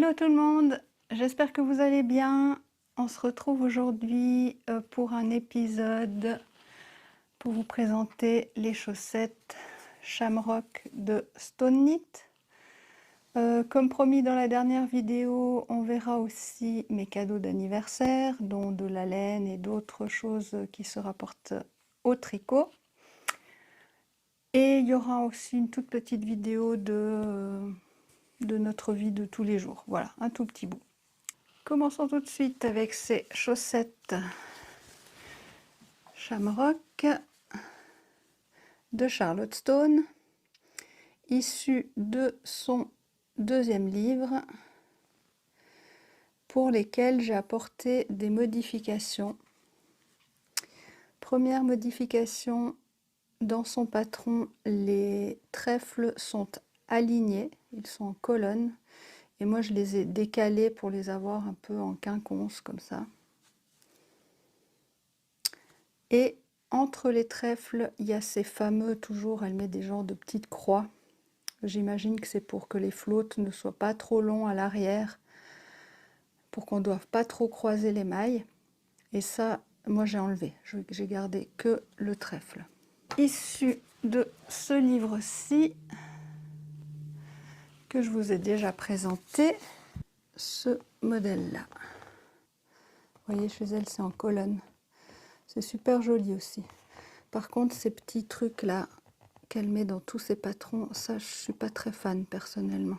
Hello tout le monde, j'espère que vous allez bien. On se retrouve aujourd'hui pour un épisode pour vous présenter les chaussettes Shamrock de Stone Knit. Comme promis dans la dernière vidéo, on verra aussi mes cadeaux d'anniversaire, dont de la laine et d'autres choses qui se rapportent au tricot. Et il y aura aussi une toute petite vidéo de notre vie de tous les jours. Voilà, un tout petit bout. Commençons tout de suite avec ces chaussettes Shamrock de Charlotte Stone, issues de son deuxième livre, pour lesquelles j'ai apporté des modifications. Première modification, dans son patron, les trèfles sont alignés, ils sont en colonne, et moi je les ai décalés pour les avoir un peu en quinconce comme ça. Et entre les trèfles, il y a ces fameux, toujours, elle met des genres de petites croix. J'imagine que c'est pour que les flottes ne soient pas trop longs à l'arrière, pour qu'on ne doive pas trop croiser les mailles. Et ça, moi j'ai enlevé, j'ai gardé que le trèfle. Issu de ce livre-ci, que je vous ai déjà présenté, ce modèle-là. Vous voyez, chez elle, c'est en colonne. C'est super joli aussi. Par contre, ces petits trucs-là qu'elle met dans tous ses patrons, ça, je suis pas très fan personnellement.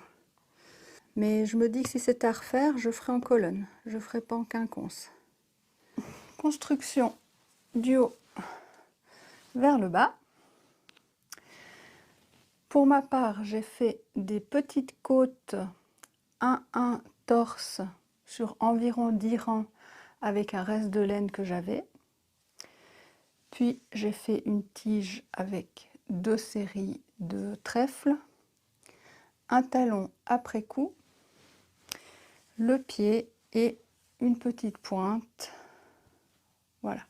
Mais je me dis que si c'était à refaire, je ferai en colonne. Je ferai pas en quinconce. Construction du haut vers le bas. Pour ma part, j'ai fait des petites côtes 1-1 torse sur environ 10 rangs avec un reste de laine que j'avais. Puis j'ai fait une tige avec 2 séries de trèfles, un talon après coup, le pied et une petite pointe. Voilà.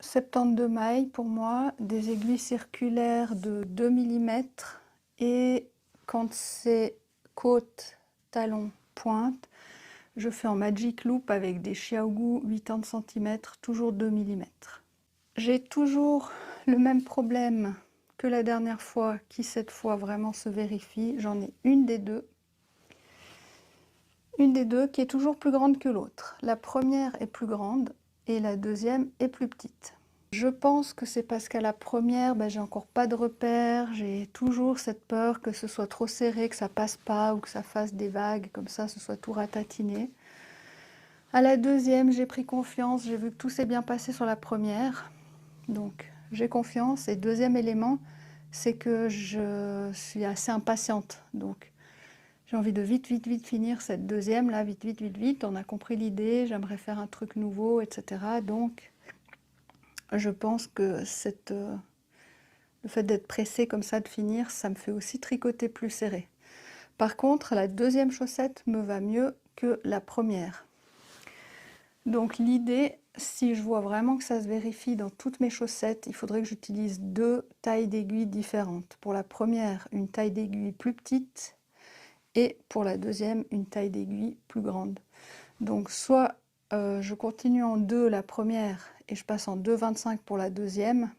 72 mailles pour moi, des aiguilles circulaires de 2 mm et quand c'est côte, talon, pointe, je fais en magic loop avec des Xiaogu 80 cm, toujours 2 mm. J'ai toujours le même problème que la dernière fois, qui cette fois vraiment se vérifie. J'en ai une des deux qui est toujours plus grande que l'autre. La première est plus grande et la deuxième est plus petite. Je pense que c'est parce qu'à la première, j'ai encore pas de repère, j'ai toujours cette peur que ce soit trop serré, que ça passe pas ou que ça fasse des vagues, comme ça, ce soit tout ratatiné. À la deuxième, j'ai pris confiance, j'ai vu que tout s'est bien passé sur la première, donc j'ai confiance. Et deuxième élément, c'est que je suis assez impatiente, donc j'ai envie de vite finir cette deuxième, là, vite, on a compris l'idée, j'aimerais faire un truc nouveau, etc. Donc, je pense que le fait d'être pressé comme ça de finir, ça me fait aussi tricoter plus serré. Par contre, la deuxième chaussette me va mieux que la première. Donc l'idée, si je vois vraiment que ça se vérifie dans toutes mes chaussettes, il faudrait que j'utilise 2 tailles d'aiguilles différentes. Pour la première, une taille d'aiguille plus petite, et pour la deuxième, une taille d'aiguille plus grande. Donc soit je continue en 2 la première et je passe en 2,25 pour la deuxième,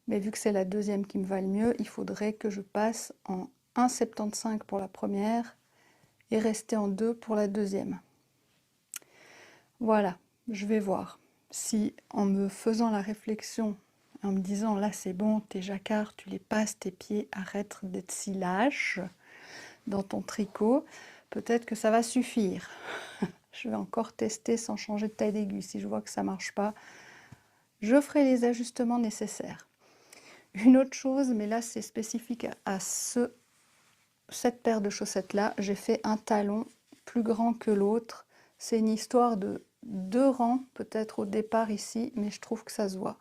mais vu que c'est la deuxième qui me va le mieux, il faudrait que je passe en 1,75 pour la première et rester en 2 pour la deuxième. Voilà, je vais voir si en me faisant la réflexion, en me disant là c'est bon, tes jacquards, tu les passes, tes pieds, arrête d'être si lâche dans ton tricot, peut-être que ça va suffire. Je vais encore tester sans changer de taille d'aiguille. Si je vois que ça ne marche pas, je ferai les ajustements nécessaires. Une autre chose, mais là c'est spécifique à cette paire de chaussettes là, j'ai fait un talon plus grand que l'autre. C'est une histoire de 2 rangs peut-être au départ ici, mais je trouve que ça se voit.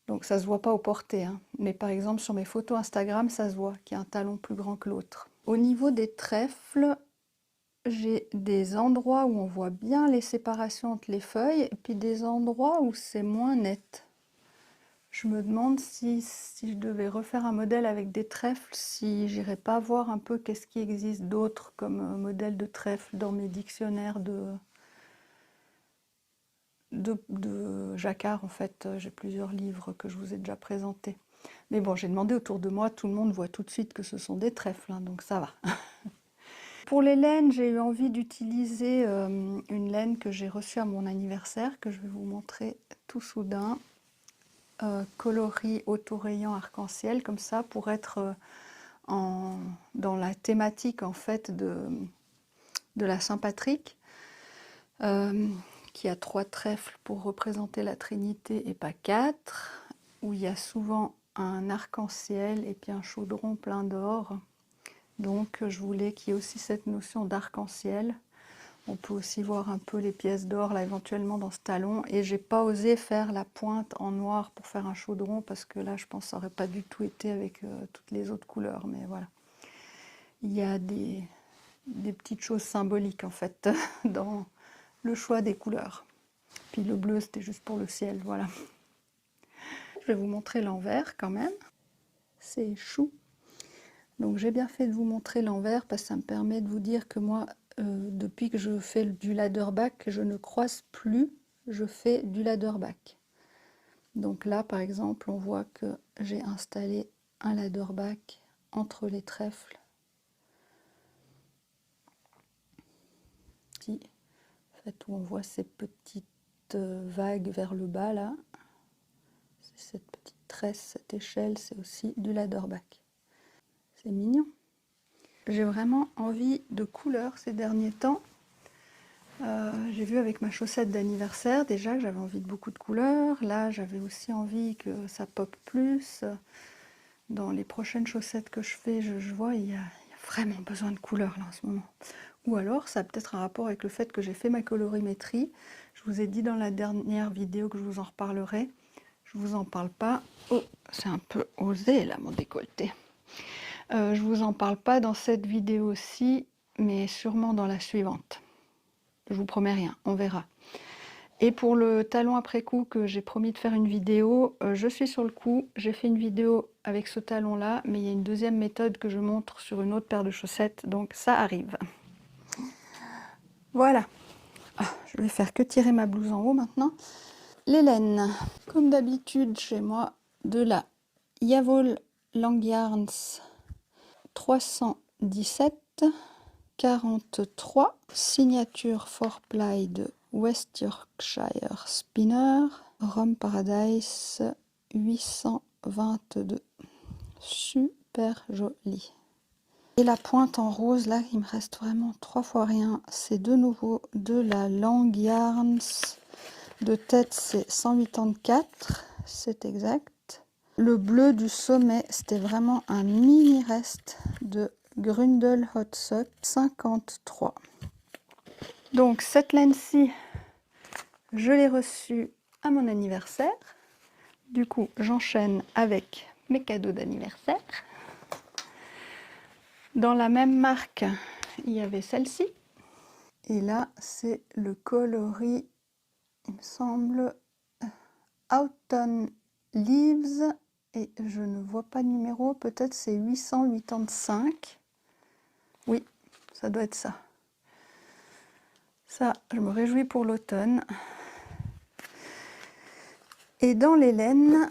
Donc ça se voit pas au porté, hein. Mais par exemple sur mes photos Instagram, ça se voit qu'il y a un talon plus grand que l'autre. Au niveau des trèfles, j'ai des endroits où on voit bien les séparations entre les feuilles, et puis des endroits où c'est moins net. Je me demande si je devais refaire un modèle avec des trèfles, si j'irais pas voir un peu qu'est-ce qui existe d'autre comme modèle de trèfle dans mes dictionnaires de jacquard. En fait, j'ai plusieurs livres que je vous ai déjà présentés. Mais bon, j'ai demandé autour de moi, tout le monde voit tout de suite que ce sont des trèfles, hein, donc ça va. Pour les laines, j'ai eu envie d'utiliser une laine que j'ai reçue à mon anniversaire, que je vais vous montrer tout soudain. Coloris auto-rayant arc-en-ciel, comme ça, pour être dans la thématique en fait de la Saint-Patrick, qui a 3 trèfles pour représenter la Trinité et pas 4, où il y a souvent un arc-en-ciel et puis un chaudron plein d'or. Donc je voulais qu'il y ait aussi cette notion d'arc-en-ciel. On peut aussi voir un peu les pièces d'or là éventuellement dans ce talon. Et j'ai pas osé faire la pointe en noir pour faire un chaudron parce que là je pense que ça aurait pas du tout été avec toutes les autres couleurs. Mais voilà. Il y a des petites choses symboliques en fait dans le choix des couleurs. Puis le bleu c'était juste pour le ciel, voilà. Je vais vous montrer l'envers quand même. C'est chou. Donc j'ai bien fait de vous montrer l'envers parce que ça me permet de vous dire que moi, depuis que je fais du ladder-back, je ne croise plus, je fais du ladder-back. Donc là, par exemple, on voit que j'ai installé un ladder-back entre les trèfles. Ici, en fait, où on voit ces petites vagues vers le bas là. Cette petite tresse, cette échelle, c'est aussi du ladder-back. C'est mignon. J'ai vraiment envie de couleurs ces derniers temps. J'ai vu avec ma chaussette d'anniversaire déjà que j'avais envie de beaucoup de couleurs. Là, j'avais aussi envie que ça pop plus. Dans les prochaines chaussettes que je fais, je vois il y a vraiment besoin de couleurs là en ce moment. Ou alors, ça a peut-être un rapport avec le fait que j'ai fait ma colorimétrie. Je vous ai dit dans la dernière vidéo que je vous en reparlerai. Je vous en parle pas. Oh, c'est un peu osé là mon décolleté. Je vous en parle pas dans cette vidéo-ci, mais sûrement dans la suivante. Je vous promets rien, on verra. Et pour le talon après coup que j'ai promis de faire une vidéo, je suis sur le coup. J'ai fait une vidéo avec ce talon-là, mais il y a une deuxième méthode que je montre sur une autre paire de chaussettes, donc ça arrive. Voilà. Je vais faire que tirer ma blouse en haut maintenant. Les laines, comme d'habitude chez moi, de la Yavol Langyarns 317 43, signature 4-ply de West Yorkshire Spinner, Rome Paradise 822. Super joli. Et la pointe en rose, là, il me reste vraiment 3 fois rien. C'est de nouveau de la Langyarns. De tête, c'est 184, c'est exact. Le bleu du sommet, c'était vraiment un mini reste de Grundle Hot Sock 53. Donc cette laine-ci, je l'ai reçue à mon anniversaire. Du coup, j'enchaîne avec mes cadeaux d'anniversaire. Dans la même marque, il y avait celle-ci. Et là, c'est le coloris, il me semble, Autumn Leaves. Et je ne vois pas de numéro, peut-être c'est 885. Oui, ça doit être ça. Ça, je me réjouis pour l'automne. Et dans les laines,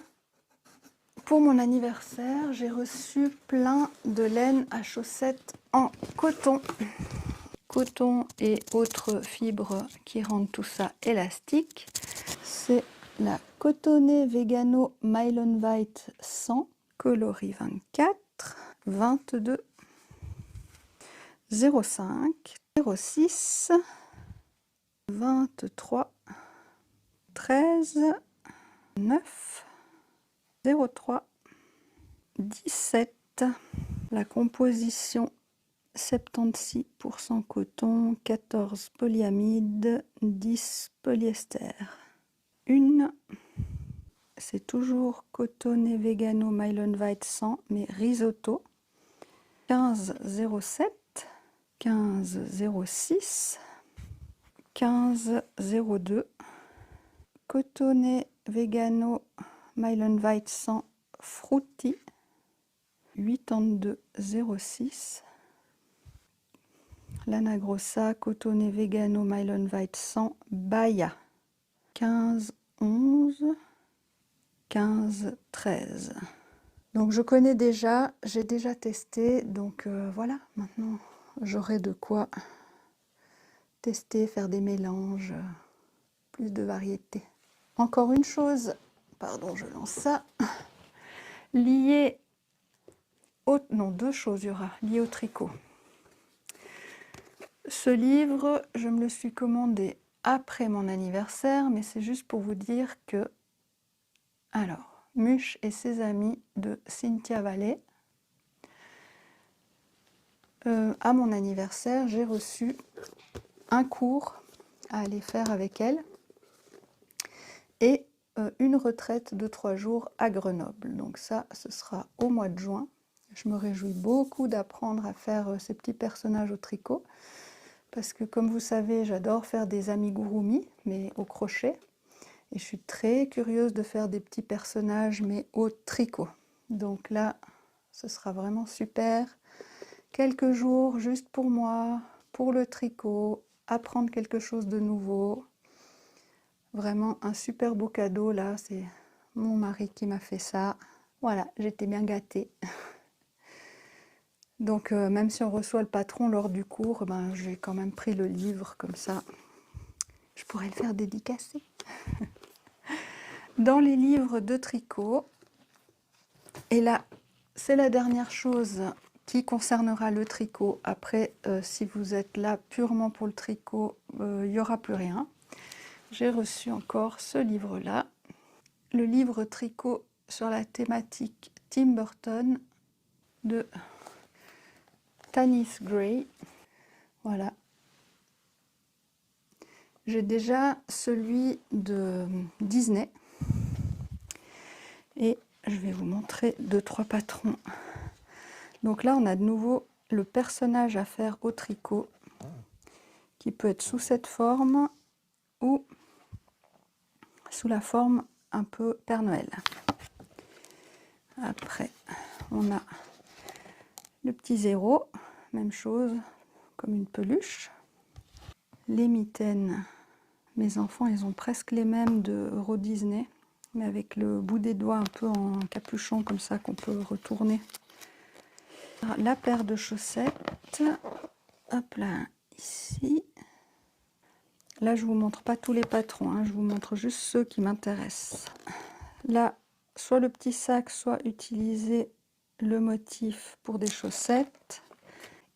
pour mon anniversaire, j'ai reçu plein de laines à chaussettes en coton. Coton et autres fibres qui rendent tout ça élastique. C'est la Cotonnet Vegano Mylon White 100, coloris 24, 22, 05, 06, 23, 13, 9, 03, 17. La composition 76% coton, 14 polyamide, 10 polyester. Une, c'est toujours Cotonnet Vegano Mylon White 100, mais risotto. 15,07, 15,06, 15,02. Cotonnet Vegano Mylon White 100 Fruity 82,06. Lana Grossa Cotonné Vegano Mylon White 100 Baya 15,11. 15,13. Donc je connais déjà, j'ai déjà testé, donc voilà, maintenant j'aurai de quoi tester, faire des mélanges, plus de variété. Encore une chose, pardon, je lance ça, liée au... Non, deux choses il y aura, liées au tricot. Ce livre, je me le suis commandé après mon anniversaire, mais c'est juste pour vous dire que... Alors, Muche et ses amis de Cynthia Vallée. À mon anniversaire, j'ai reçu un cours à aller faire avec elle et une retraite de 3 jours à Grenoble. Donc ça, ce sera au mois de juin. Je me réjouis beaucoup d'apprendre à faire ces petits personnages au tricot parce que comme vous savez, j'adore faire des amigurumi, mais au crochet. Et je suis très curieuse de faire des petits personnages, mais au tricot. Donc là, ce sera vraiment super. Quelques jours juste pour moi, pour le tricot, apprendre quelque chose de nouveau. Vraiment un super beau cadeau là, c'est mon mari qui m'a fait ça. Voilà, j'étais bien gâtée. Donc même si on reçoit le patron lors du cours, ben, j'ai quand même pris le livre comme ça. Je pourrais le faire dédicacer. Dans les livres de tricot, et là, c'est la dernière chose qui concernera le tricot. Après, si vous êtes là purement pour le tricot, il n'y aura plus rien. J'ai reçu encore ce livre-là, le livre tricot sur la thématique Tim Burton de Tanis Gray. Voilà. J'ai déjà celui de Disney. Et je vais vous montrer 2-3 patrons. Donc là, on a de nouveau le personnage à faire au tricot, qui peut être sous cette forme ou sous la forme un peu Père Noël. Après, on a le petit zéro, même chose, comme une peluche. Les mitaines, mes enfants, ils ont presque les mêmes de Euro Disney, mais avec le bout des doigts un peu en capuchon, comme ça, qu'on peut retourner. La paire de chaussettes, hop là, ici. Là, je vous montre pas tous les patrons, hein, je vous montre juste ceux qui m'intéressent. Là, soit le petit sac, soit utiliser le motif pour des chaussettes.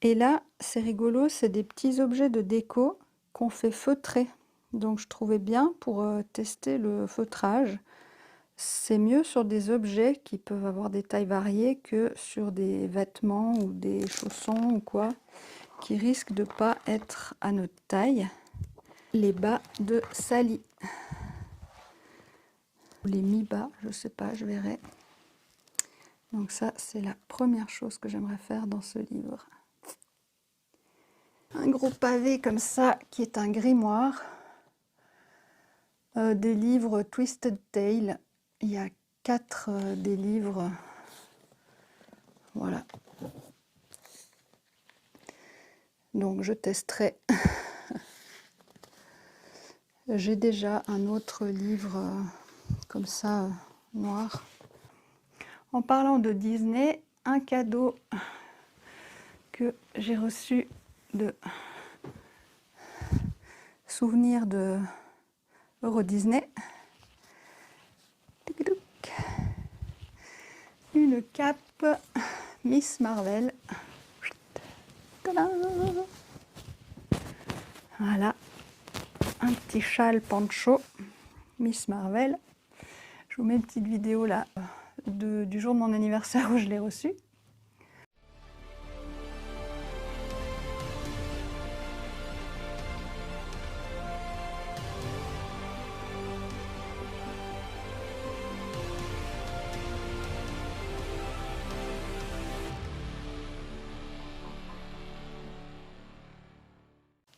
Et là, c'est rigolo, c'est des petits objets de déco qu'on fait feutrer. Donc, je trouvais bien pour tester le feutrage. C'est mieux sur des objets qui peuvent avoir des tailles variées que sur des vêtements ou des chaussons ou quoi, qui risquent de ne pas être à notre taille. Les bas de Sally. Les mi-bas, je sais pas, je verrai. Donc ça, c'est la première chose que j'aimerais faire dans ce livre. Un gros pavé comme ça, qui est un grimoire. Des livres Twisted Tale. Il y a 4 des livres. Voilà. Donc je testerai. J'ai déjà un autre livre comme ça, noir. En parlant de Disney, un cadeau que j'ai reçu de souvenir de Euro Disney. Une cape Miss Marvel. Voilà, un petit châle pancho Miss Marvel. Je vous mets une petite vidéo là du jour de mon anniversaire où je l'ai reçu.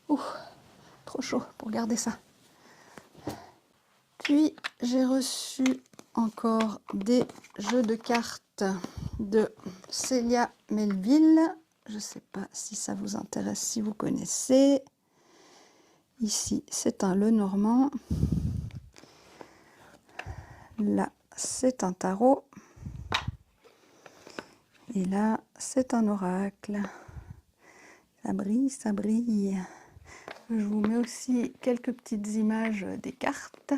Ouh, trop chaud pour garder ça. Puis j'ai reçu encore des jeux de cartes de Célia Melville. Je ne sais pas si ça vous intéresse, si vous connaissez. Ici, c'est un Lenormand. Là, c'est un tarot. Et là, c'est un oracle. Ça brille, ça brille. Je vous mets aussi quelques petites images des cartes.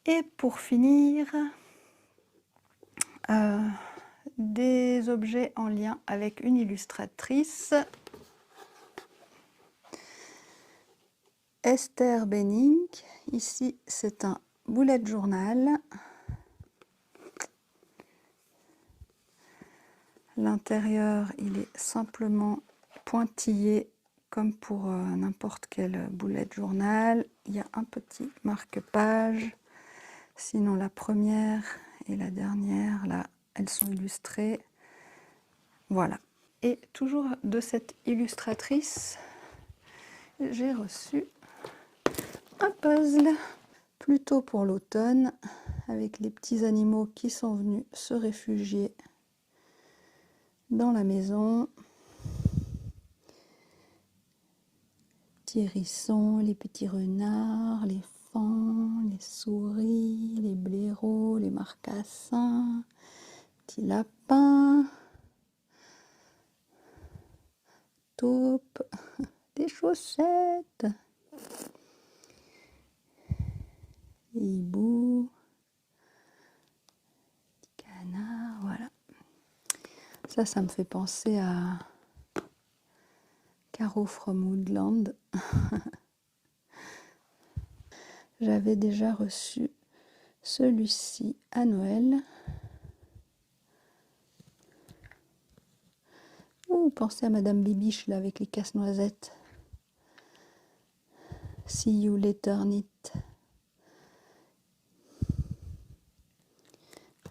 Et pour finir, des objets en lien avec une illustratrice, Esther Benning. Ici, c'est un bullet journal. L'intérieur, il est simplement pointillé comme pour n'importe quel bullet journal. Il y a un petit marque-page. Sinon, la première et la dernière, là, elles sont illustrées. Voilà. Et toujours de cette illustratrice, j'ai reçu un puzzle, plutôt pour l'automne, avec les petits animaux qui sont venus se réfugier dans la maison. Les petits hérissons, les petits renards, les fans, les souris, les blaireaux, les marcassins, petits lapins, taupes, des chaussettes, des hiboux, des canards, voilà. Ça me fait penser à Caro from Woodland. J'avais déjà reçu celui-ci à Noël. Oh, pensez à Madame Bibiche là avec les casse-noisettes. See you later, knit.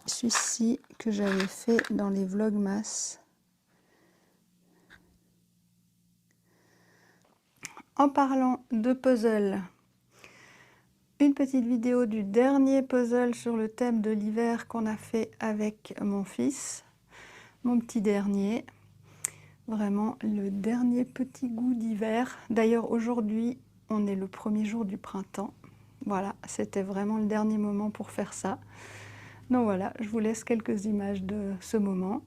Celui-ci que j'avais fait dans les Vlogmas. En parlant de puzzle, une petite vidéo du dernier puzzle sur le thème de l'hiver qu'on a fait avec mon fils, mon petit dernier. Vraiment le dernier petit goût d'hiver. D'ailleurs aujourd'hui, on est le premier jour du printemps. Voilà, c'était vraiment le dernier moment pour faire ça. Donc voilà, je vous laisse quelques images de ce moment.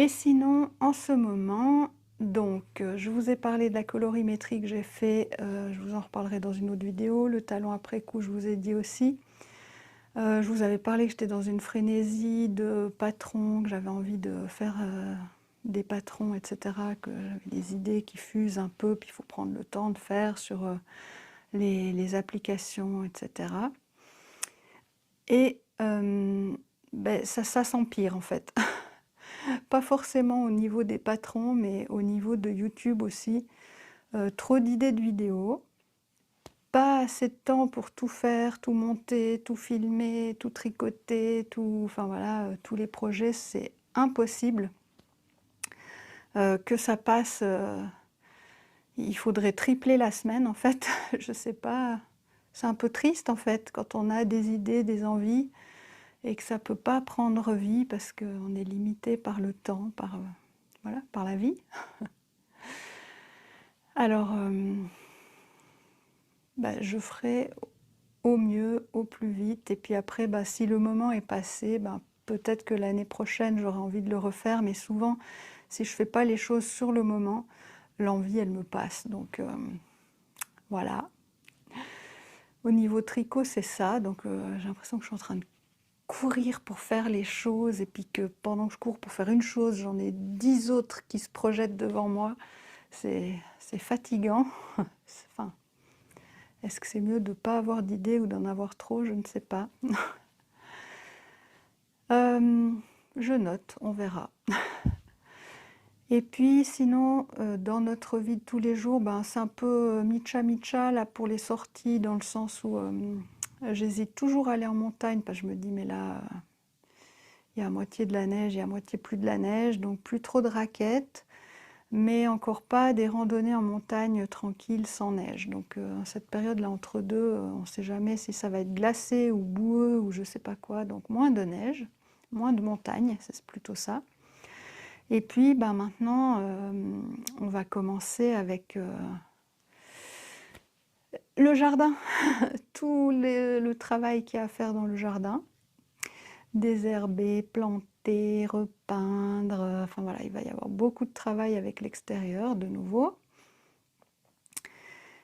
Et sinon, en ce moment, donc je vous ai parlé de la colorimétrie que j'ai fait, je vous en reparlerai dans une autre vidéo. Le talon après coup, je vous ai dit aussi. Je vous avais parlé que j'étais dans une frénésie de patrons, que j'avais envie de faire des patrons, etc., que j'avais des idées qui fusent un peu, puis il faut prendre le temps de faire sur les applications, etc. Et ben, ça s'empire en fait. Pas forcément au niveau des patrons, mais au niveau de YouTube aussi. Trop d'idées de vidéos. Pas assez de temps pour tout faire, tout monter, tout filmer, tout tricoter, tout, enfin voilà, tous les projets, c'est impossible. Que ça passe, il faudrait tripler la semaine en fait, je sais pas, c'est un peu triste en fait quand on a des idées, des envies et que ça peut pas prendre vie parce qu'on est limité par le temps, par, voilà, par la vie. Alors, bah, je ferai au mieux, au plus vite. Et puis après, bah, si le moment est passé, bah, peut-être que l'année prochaine, j'aurai envie de le refaire. Mais souvent, si je ne fais pas les choses sur le moment, l'envie, elle me passe. Donc voilà. Au niveau tricot, c'est ça. Donc j'ai l'impression que je suis en train de courir pour faire les choses. Et puis que pendant que je cours pour faire une chose, j'en ai 10 autres qui se projettent devant moi. C'est fatigant. Enfin, est-ce que c'est mieux de ne pas avoir d'idées ou d'en avoir trop? Je ne sais pas. Je note, on verra. Et puis sinon, dans notre vie de tous les jours, ben, c'est un peu micha-micha là pour les sorties, dans le sens où j'hésite toujours à aller en montagne, parce que je me dis, mais là, il y a à moitié de la neige, il y a à moitié plus de la neige, donc plus trop de raquettes, mais encore pas des randonnées en montagne tranquilles, sans neige. Donc cette période-là, entre deux, on ne sait jamais si ça va être glacé ou boueux ou je ne sais pas quoi, donc moins de neige, moins de montagne, c'est plutôt ça. Et puis ben maintenant, on va commencer avec le jardin, tout le travail qu'il y a à faire dans le jardin. Désherber, planter, repeindre, enfin voilà, il va y avoir beaucoup de travail avec l'extérieur de nouveau.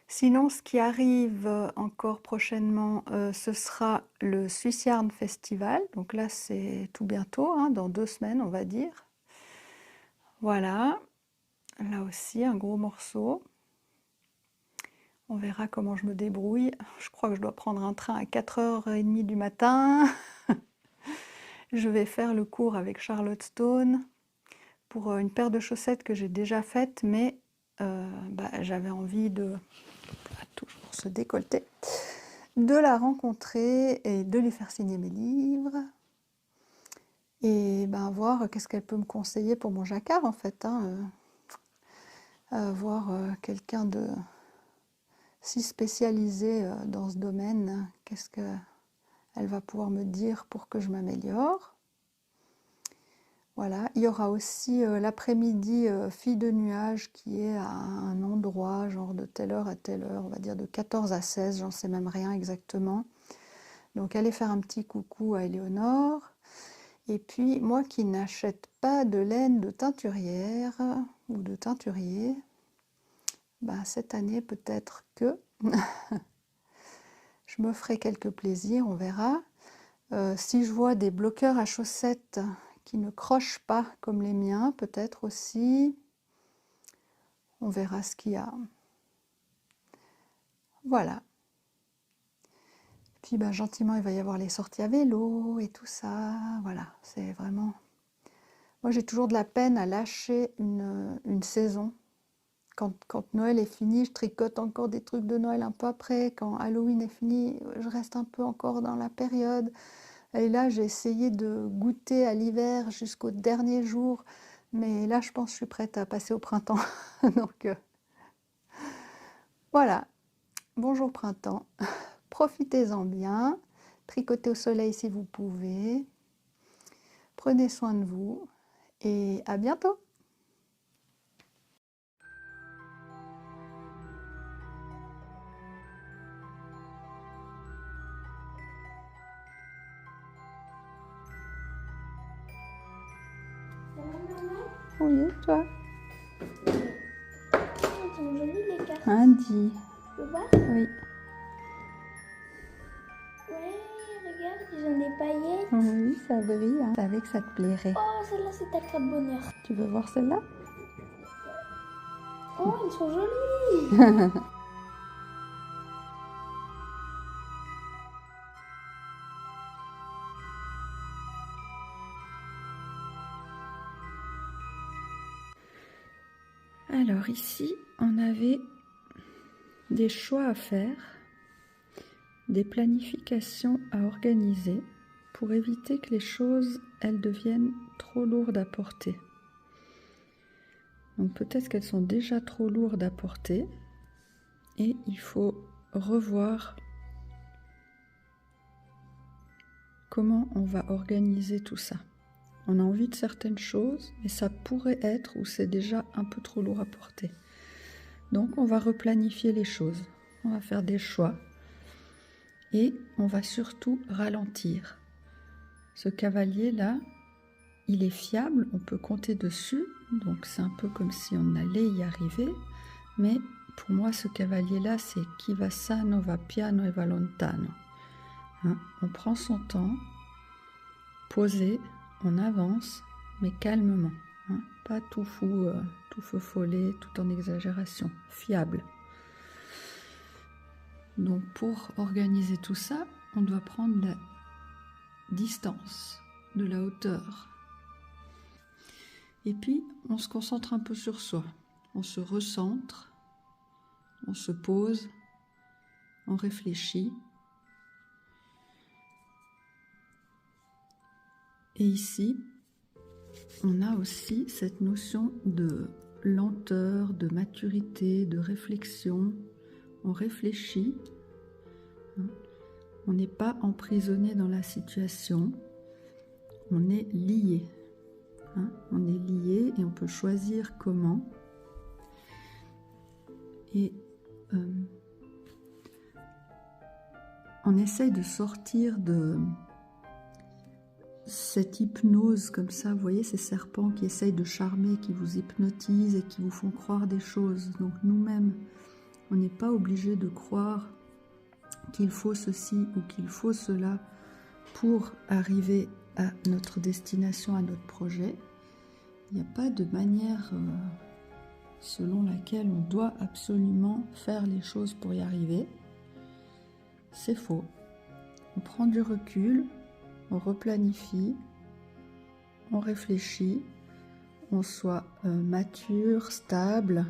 Sinon, ce qui arrive encore prochainement, ce sera le Swiss Yarn Festival. Donc là, c'est tout bientôt, hein, dans 2 semaines, on va dire. Voilà, là aussi, un gros morceau. On verra comment je me débrouille. Je crois que je dois prendre un train à 4h30 du matin. Je vais faire le cours avec Charlotte Stone pour une paire de chaussettes que j'ai déjà faites, mais bah, j'avais envie de, toujours se décolleter, de la rencontrer et de lui faire signer mes livres. Et ben, voir qu'est-ce qu'elle peut me conseiller pour mon jacquard en fait. Hein, voir quelqu'un de si spécialisé dans ce domaine, qu'est-ce qu'elle va pouvoir me dire pour que je m'améliore. Voilà, il y aura aussi l'après-midi Fille de nuage qui est à un endroit, genre de telle heure à telle heure, on va dire de 14 à 16, j'en sais même rien exactement. Donc allez faire un petit coucou à Éléonore. Et puis moi qui n'achète pas de laine de teinturière ou de teinturier, ben, cette année peut-être que je me ferai quelques plaisirs, on verra. Si je vois des bloqueurs à chaussettes qui ne crochent pas comme les miens, peut-être aussi. On verra ce qu'il y a. Voilà. Puis ben, gentiment, il va y avoir les sorties à vélo et tout ça. Voilà, c'est vraiment... Moi, j'ai toujours de la peine à lâcher une saison. Quand Noël est fini, je tricote encore des trucs de Noël un peu après. Quand Halloween est fini, je reste un peu encore dans la période. Et là, j'ai essayé de goûter à l'hiver jusqu'au dernier jour. Mais là, je pense que je suis prête à passer au printemps. Donc, voilà. Bonjour printemps. Profitez-en bien. Tricotez au soleil si vous pouvez. Prenez soin de vous. Et à bientôt. Ça va, maman? Oui, toi. Ils sont jolies les cartes. Andy. Tu peux voir? Oui. Ouais, regarde, ils ont des paillettes. Oui, ça brille. Hein. Je savais que ça te plairait. Oh, celle-là, c'est ta carte bonheur. Tu veux voir celle-là? Oh, elles sont jolies. Alors ici, on avait des choix à faire, des planifications à organiser pour éviter que les choses, elles deviennent trop lourdes à porter. Donc peut-être qu'elles sont déjà trop lourdes à porter et il faut revoir comment on va organiser tout ça. On a envie de certaines choses, mais ça pourrait être ou c'est déjà un peu trop lourd à porter. Donc on va replanifier les choses, on va faire des choix et on va surtout ralentir. Ce cavalier-là, il est fiable, on peut compter dessus, donc c'est un peu comme si on allait y arriver, mais pour moi ce cavalier-là c'est chi va sano va piano e va lontano. Hein, on prend son temps, posé, on avance, mais calmement, hein, pas tout fou, tout feu follet, tout en exagération, fiable. Donc pour organiser tout ça, on doit prendre la distance, de la hauteur. Et puis on se concentre un peu sur soi, on se recentre, on se pose, on réfléchit. Et ici, on a aussi cette notion de lenteur, de maturité, de réflexion. On réfléchit, hein. On n'est pas emprisonné dans la situation, on est lié. Hein. On est lié et on peut choisir comment. Et on essaye de sortir de cette hypnose comme ça, vous voyez ces serpents qui essayent de charmer, qui vous hypnotisent et qui vous font croire des choses. Donc nous-mêmes, on n'est pas obligé de croire qu'il faut ceci ou qu'il faut cela pour arriver à notre destination, à notre projet. Il n'y a pas de manière selon laquelle on doit absolument faire les choses pour y arriver. C'est faux. On prend du recul, on replanifie, on réfléchit, on soit mature, stable,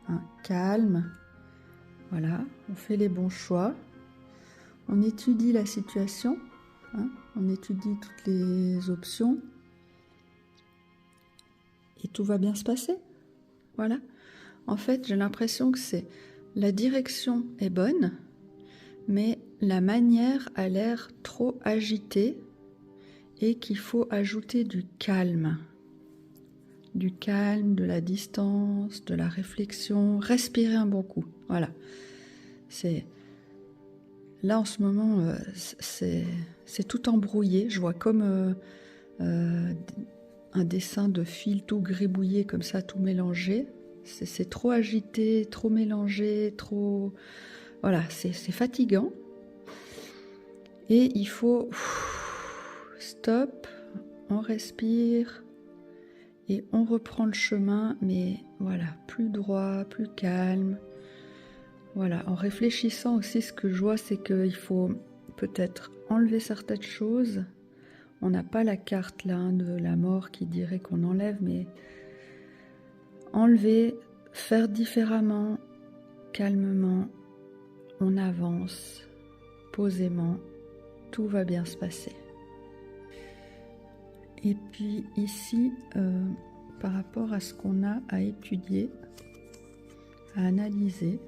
hein, calme. Voilà, on fait les bons choix. On étudie la situation, hein, on étudie toutes les options et tout va bien se passer. Voilà. En fait, j'ai l'impression que la direction est bonne, mais la manière a l'air trop agitée et qu'il faut ajouter du calme. Du calme, de la distance, de la réflexion, respirer un bon coup. Voilà. Là, en ce moment, c'est tout embrouillé. Je vois comme un dessin de fil tout gribouillé, comme ça, tout mélangé. C'est trop agité, trop mélangé, trop... Voilà, c'est fatigant. Et il faut... Stop, on respire et on reprend le chemin, mais voilà, plus droit, plus calme. Voilà, en réfléchissant aussi, ce que je vois, c'est qu'il faut peut-être enlever certaines choses. On n'a pas la carte là de la mort qui dirait qu'on enlève, mais enlever, faire différemment, calmement, on avance, posément, tout va bien se passer. Et puis ici, par rapport à ce qu'on a à étudier, à analyser,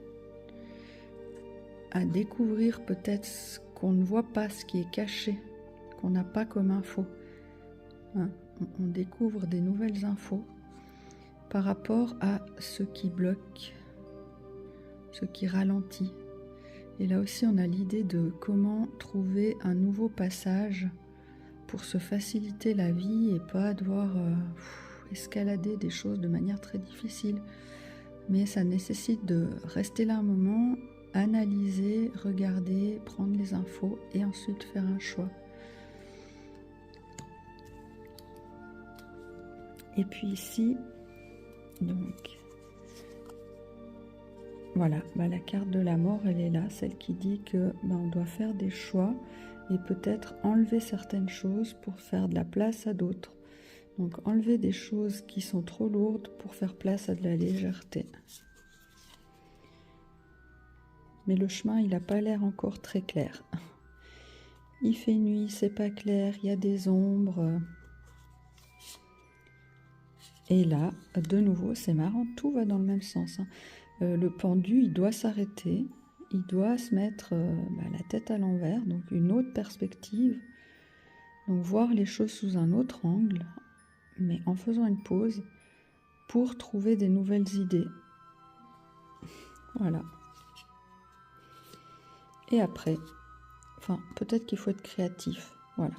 à découvrir peut-être ce qu'on ne voit pas, ce qui est caché, qu'on n'a pas comme info. Hein, on découvre des nouvelles infos par rapport à ce qui bloque, ce qui ralentit. Et là aussi, on a l'idée de comment trouver un nouveau passage pour se faciliter la vie et pas devoir escalader des choses de manière très difficile. Mais ça nécessite de rester là un moment, analyser, regarder, prendre les infos et ensuite faire un choix. Et puis ici, donc, voilà, la carte de la mort, elle est là, celle qui dit que on doit faire des choix et peut-être enlever certaines choses pour faire de la place à d'autres. Donc enlever des choses qui sont trop lourdes pour faire place à de la légèreté. Mais le chemin, il n'a pas l'air encore très clair. Il fait nuit, c'est pas clair, il y a des ombres. Et là, de nouveau, c'est marrant, tout va dans le même sens. Le pendu, il doit s'arrêter, il doit se mettre la tête à l'envers, donc une autre perspective. Donc voir les choses sous un autre angle, mais en faisant une pause pour trouver des nouvelles idées. Voilà. Et après, peut-être qu'il faut être créatif, voilà.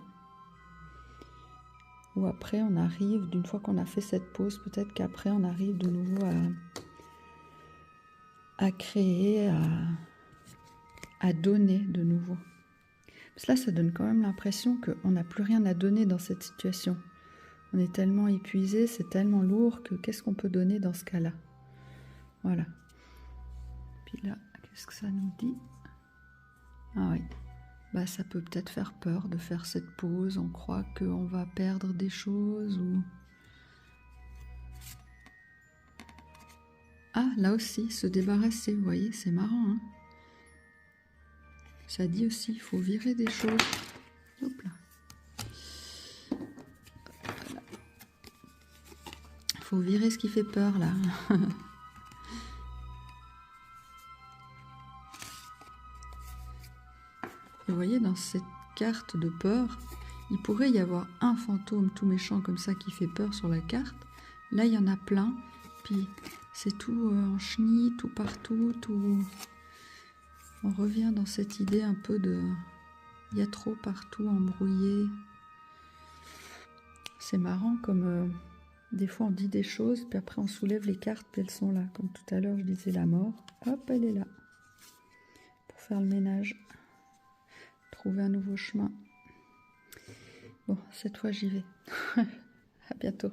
Ou après on arrive, d'une fois qu'on a fait cette pause, peut-être qu'après on arrive de nouveau à créer, à donner de nouveau. Parce que là, ça donne quand même l'impression qu'on n'a plus rien à donner dans cette situation. On est tellement épuisé, c'est tellement lourd que qu'est-ce qu'on peut donner dans ce cas-là? Voilà. Puis là, qu'est-ce que ça nous dit? Ah oui. Ça peut peut-être faire peur de faire cette pause. On croit qu'on va perdre des choses ou... Ah, là aussi, se débarrasser, vous voyez, c'est marrant, hein. Ça dit aussi, il faut virer des choses. Hop là. Voilà. Il faut virer ce qui fait peur, là. Et vous voyez, dans cette carte de peur, il pourrait y avoir un fantôme tout méchant comme ça qui fait peur sur la carte. Là, il y en a plein. Puis, c'est tout en chenille, tout partout, tout... On revient dans cette idée un peu de... Il y a trop partout, embrouillé. C'est marrant comme... des fois, on dit des choses, puis après, on soulève les cartes, puis elles sont là. Comme tout à l'heure, je disais la mort. Hop, elle est là. Pour faire le ménage. Trouver un nouveau chemin. Bon, cette fois, j'y vais. À bientôt.